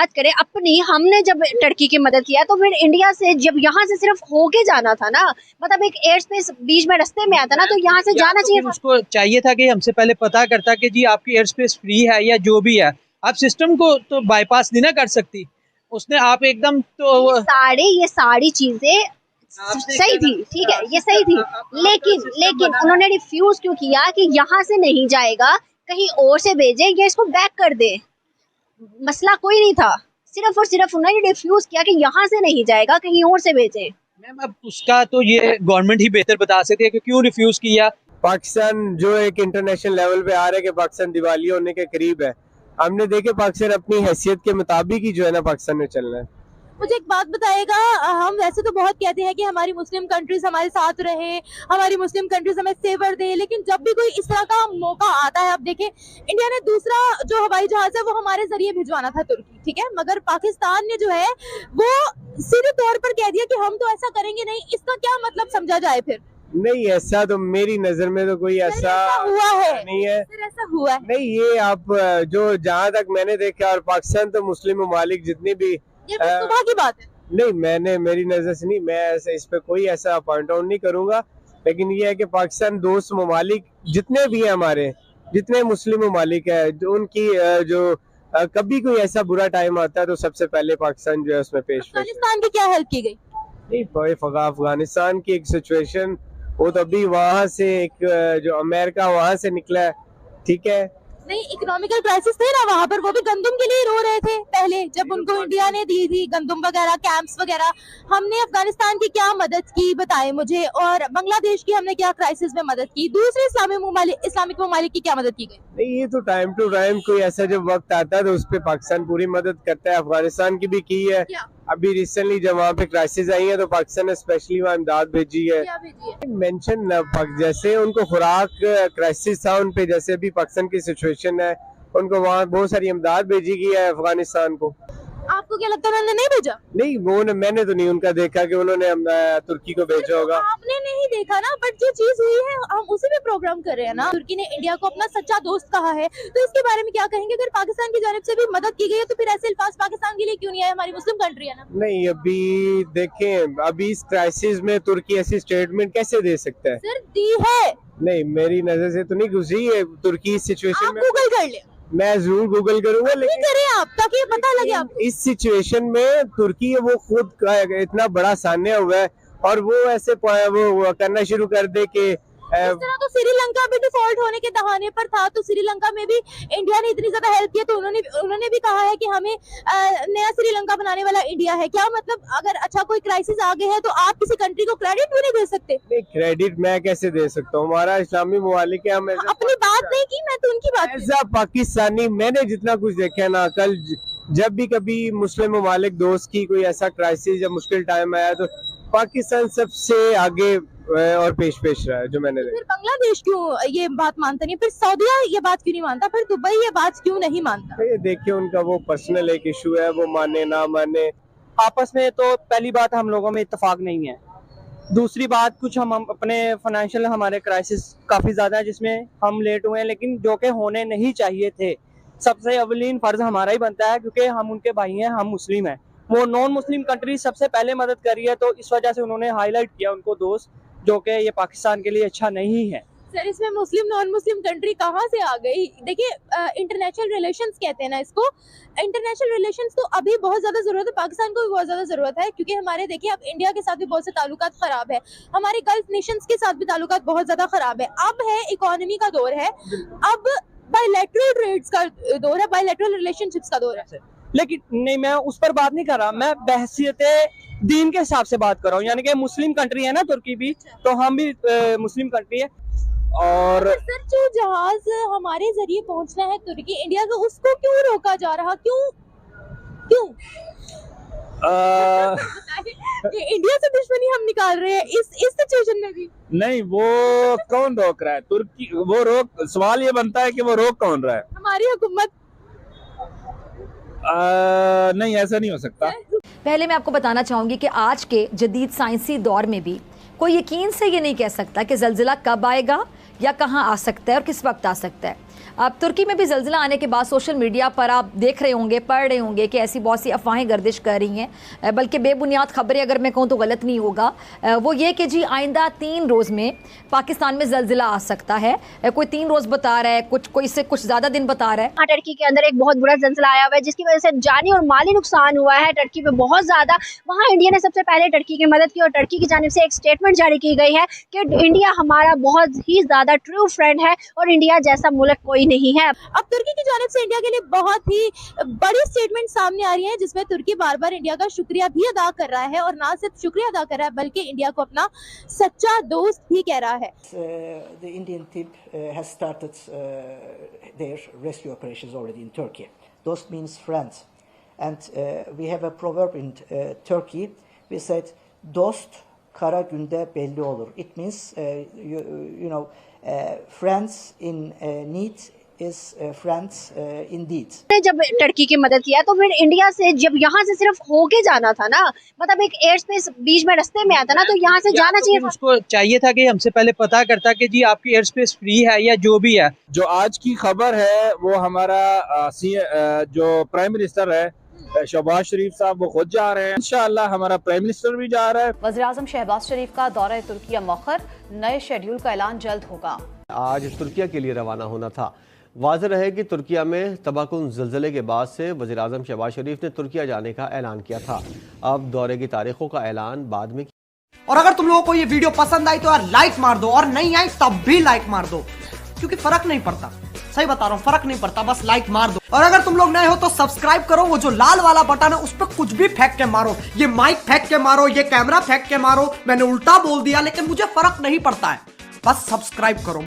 बात करें अपनी, हमने जब टर्की की मदद किया तो फिर इंडिया से जब यहाँ से सिर्फ होके जाना था ना, मतलब एक एयर स्पेस बीच में रास्ते में आता ना, तो यहाँ से जाना चाहिए था। उसको चाहिए था कि हमसे पहले पता करता कि जी आपकी एयर स्पेस फ्री है या जो भी है। आप सिस्टम को तो बाईपास नहीं ना कर सकती, उसने आप एकदम तो ये सारी चीजें सही थी, ठीक है, ये सही थी, लेकिन उन्होंने रिफ्यूज क्यों किया कि यहाँ से नहीं जाएगा, कहीं और से भेजे या इसको बैक कर दे। मसला कोई नहीं था, सिर्फ और सिर्फ उन्होंने रिफ्यूज किया कि यहाँ से नहीं जाएगा, कहीं और से भेजे। मैम अब उसका तो ये गवर्नमेंट ही बेहतर बता सकती है कि क्यों रिफ्यूज किया। पाकिस्तान जो एक इंटरनेशनल लेवल पे आ रहा है कि पाकिस्तान दिवालिया होने के करीब है, हमने देखे पाकिस्तान अपनी हैसियत के मुताबिक ही जो है ना पाकिस्तान में चलना है। मुझे एक बात बताएगा, हम वैसे तो बहुत कहते हैं कि हमारी मुस्लिम कंट्रीज हमारे साथ रहे, हमारी मुस्लिम कंट्रीज हमें फेवर दे, लेकिन जब भी कोई इस तरह का मौका आता है, अब देखें इंडिया ने दूसरा जो हवाई जहाज है वो हमारे जरिए भिजवाना था तुर्की, ठीक है, मगर पाकिस्तान ने जो है वो सीधे तौर पर कह दिया कि हम तो ऐसा करेंगे नहीं। इसका क्या मतलब समझा जाए फिर? नहीं, ऐसा तो मेरी नजर में तो कोई ऐसा हुआ है नहीं है, ऐसा हुआ है नहीं। ये आप जो जहाँ तक मैंने देखा, और पाकिस्तान तो मुस्लिम ममालिक जितनी भी, ये सुबह की बात है। नहीं मैंने मेरी नजर से नहीं, मैं ऐसे इस पे कोई ऐसा पॉइंट आउट नहीं करूंगा, लेकिन ये है कि पाकिस्तान दोस्त ममालिक जितने भी हैं हमारे, जितने मुस्लिम ममालिक है, जो उनकी जो कभी कोई ऐसा बुरा टाइम आता है तो सबसे पहले पाकिस्तान जो है उसमें पेश। अफगानिस्तान की क्या हेल्प की गई? नहीं, अफगानिस्तान की एक सिचुएशन, वो तो अभी वहां से एक जो अमेरिका वहां से निकला है, ठीक है। नहीं, इकोनॉमिकल क्राइसिस थे ना वहाँ पर, वो भी गंदम के लिए रो रहे थे पहले जब उनको इंडिया ने दी थी गंदम वगैरह, कैंप्स वगैरह। हमने अफगानिस्तान की क्या मदद की बताए मुझे, और बांग्लादेश की हमने क्या क्राइसिस में मदद की, दूसरे इस्लामिक ममालिक की क्या मदद की गई? नहीं, ये तो टाइम टू टाइम कोई ऐसा जब वक्त आता है तो उस पर पाकिस्तान पूरी मदद करता है। अफगानिस्तान की भी की है, अभी रिसेंटली जब वहाँ पे क्राइसिस आई है तो पाकिस्तान ने स्पेशली वहाँ इमदाद भेजी है। मेंशन जैसे उनको खुराक क्राइसिस था उन पे, जैसे अभी पाकिस्तान की सिचुएशन है, उनको वहाँ बहुत सारी इमदाद भेजी गई है अफगानिस्तान को। आपको क्या लगता है उन्होंने नहीं भेजा? नहीं, वो मैंने तो नहीं उनका देखा कि उन्होंने तुर्की को भेजा होगा। आपने नहीं देखा ना, बट जो चीज हुई है हम उसी पे प्रोग्राम कर रहे हैं ना। तुर्की ने इंडिया को अपना सच्चा दोस्त कहा है, तो इसके बारे में क्या कहेंगे? अगर पाकिस्तान की जानिब से भी मदद की गई है तो फिर ऐसे अल्फाज पाकिस्तान के लिए क्यों नहीं आए? हमारी मुस्लिम कंट्री है ना। नहीं, अभी देखें, अभी इस क्राइसिस में तुर्की ऐसी स्टेटमेंट कैसे दे सकता है? सर दी है। नहीं, मेरी नजर से तो नहीं गुजरी है तुर्की इस सिचुएशन में। गूगल कर ले। मैं जरूर गूगल करूंगा, लेकिन करें आप ताकि ये पता लगे आपको। इस सिचुएशन में तुर्की वो खुद इतना बड़ा सान्या हुआ है और वो ऐसे वो करना शुरू कर दे कि इस तरह तो श्रीलंका भी डिफॉल्ट होने के दहाने पर था, तो श्रीलंका में भी इंडिया ने इतनी ज्यादा हेल्प की, तो उन्होंने भी कहा है कि हमें नया श्रीलंका बनाने वाला इंडिया है। क्या मतलब, अगर अच्छा कोई क्राइसिस आ गया है तो आप किसी कंट्री को क्रेडिट क्यों नहीं दे सकते? नहीं, क्रेडिट मैं कैसे दे सकता हूँ? हमारा इस्लामी ममालिक है, हम अपनी बात नहीं की, मैं तो उनकी बात ऐसा पाकिस्तानी, मैंने जितना कुछ देखा है ना, कल जब भी कभी मुस्लिम ममालिक दोस्त की कोई ऐसा क्राइसिस या मुश्किल टाइम आया तो पाकिस्तान सबसे आगे और पेश रहा है जो मैंने देखा। फिर बांग्लादेश क्यों ये बात मानता नहीं, फिर सऊदीया ये बात क्यों नहीं मानता, फिर दुबई ये बात क्यों नहीं मानता? ये देखिए, उनका वो पर्सनल एक इशू है, वो माने ना माने। आपस में तो पहली बात हम लोगों में इत्तेफाक नहीं है, दूसरी बात कुछ हम अपने फाइनेंशियल हमारे क्राइसिस काफ़ी ज़्यादा है जिसमें हम लेट हुए हैं, लेकिन जो कि होने नहीं चाहिए थे। सबसे अवलीन फ़र्ज हमारा ही बनता है क्योंकि हम उनके भाई हैं, हम मुस्लिम हैं, वो नॉन मुस्लिम कंट्री सबसे पहले मदद करी है, तो इस वजह से उन्होंने हाईलाइट किया उनको दोस्त, जो कि ये पाकिस्तान के लिए अच्छा नहीं है। सर इसमें मुस्लिम नॉन मुस्लिम कंट्री कहाँ से आ गई? देखिए इंटरनेशनल रिलेशंस कहते हैं ना इसको, इंटरनेशनल रिलेशंस तो अभी बहुत ज्यादा जरूरत है, पाकिस्तान को भी बहुत ज्यादा जरूरत है, क्योंकि हमारे देखिए अब इंडिया के साथ भी बहुत से ताल्लुकात खराब है, हमारे गल्फ नेशंस के साथ भी ताल्लुकात बहुत ज्यादा खराब है। अब है इकोनॉमी का दौर है, अब बायलैटरल ट्रेड्स का दौर है, बायलैटरल रिलेशनशिप्स का दौर है। लेकिन नहीं, मैं उस पर बात नहीं कर रहा, मैं बहसियत दीन के हिसाब से बात कर रहा हूँ, यानी कि मुस्लिम कंट्री है ना तुर्की भी, तो हम भी मुस्लिम कंट्री है। और सर जो जहाज हमारे जरिए पहुंचना है तुर्की इंडिया को, उसको क्यों रोका जा रहा, क्यों इंडिया से दुश्मनी हम निकाल रहे हैं इस सिचुएशन में भी? नहीं, वो कौन रोक रहा है? तुर्की वो रोक, सवाल ये बनता है कि वो रोक कौन रहा है? हमारी हुकूमत। नहीं, ऐसा नहीं हो सकता। पहले मैं आपको बताना चाहूंगी कि आज के जदीद साइंसी दौर में भी कोई यकीन से ये नहीं कह सकता कि ज़लज़ला कब आएगा या कहाँ आ सकता है और किस वक्त आ सकता है। अब तुर्की में भी ज़लज़ला आने के बाद सोशल मीडिया पर आप देख रहे होंगे, पढ़ रहे होंगे कि ऐसी बहुत सी अफवाहें गर्दिश कर रही हैं, बल्कि बेबुनियाद खबरें अगर मैं कहूँ तो गलत नहीं होगा। वो ये कि जी आइंदा 3 रोज़ में पाकिस्तान में ज़लज़ला आ सकता है। कोई 3 रोज़ बता रहा है, कोई इससे कुछ ज़्यादा दिन बता रहा है। टर्की के अंदर एक बहुत बुरा ज़लज़ला आया हुआ है जिसकी वजह से जानी और माली नुकसान हुआ है टर्की पे बहुत ज़्यादा। वहाँ इंडिया ने सबसे पहले टर्की की मदद की और टर्की की जानिब से एक स्टेटमेंट जारी की गई है कि इंडिया हमारा बहुत ही ज़्यादा ट्रू फ्रेंड है और इंडिया जैसा मुल्क कोई नहीं है। अब तुर्की की जानिब से इंडिया के लिए बहुत ही बड़ी स्टेटमेंट सामने आ रही है जिसमें तुर्की बार बार इंडिया का शुक्रिया भी अदा कर रहा है और ना सिर्फ शुक्रिया अदा कर रहा है बल्कि इंडिया को अपना सच्चा दोस्त भी कह रहा है। The Indian team has started their rescue operations already in Turkey. Dost means friends, and we have a proverb in Turkey. We said, "Dost kara günde belli olur." It means friends in need is friends indeed. जब Turkey की मदद किया तो फिर India से जब यहाँ से सिर्फ होके जाना था ना, मतलब एक एयर स्पेस बीच में रास्ते में आता ना, तो यहाँ से जाना चाहिए था। उसको चाहिए था कि हमसे पहले पता करता कि जी आपकी एयर स्पेस फ्री है या जो भी है। जो आज की खबर है वो हमारा जो प्राइम मिनिस्टर है शहबाज शरीफ साहब वो खुद जा रहे हैं। इंशाअल्लाह हमारा प्राइम मिनिस्टर भी जा रहा है। वज़ीर-ए-आज़म शहबाज शरीफ का दौरा तुर्किया मौखर, नए शेड्यूल का ऐलान जल्द होगा। आज तुर्किया के लिए रवाना होना था। वाज़ेह रहे कि तुर्किया में तबाहकुन ज़लज़ले के बाद से वज़ीर-ए-आज़म शहबाज शरीफ ने तुर्किया जाने का ऐलान किया था। अब दौरे की तारीखों का ऐलान बाद में। और अगर तुम लोगों को ये वीडियो पसंद आई तो यार लाइक मार दो, और नहीं आई तब भी लाइक मार दो, क्योंकि फर्क नहीं पड़ता। सही बता रहा हूँ, फर्क नहीं पड़ता, बस लाइक मार दो। और अगर तुम लोग नए हो तो सब्सक्राइब करो, वो जो लाल वाला बटन है उस पर कुछ भी फेंक के मारो, ये माइक फेंक के मारो, ये कैमरा फेंक के मारो, मैंने उल्टा बोल दिया लेकिन मुझे फर्क नहीं पड़ता है, बस सब्सक्राइब करो।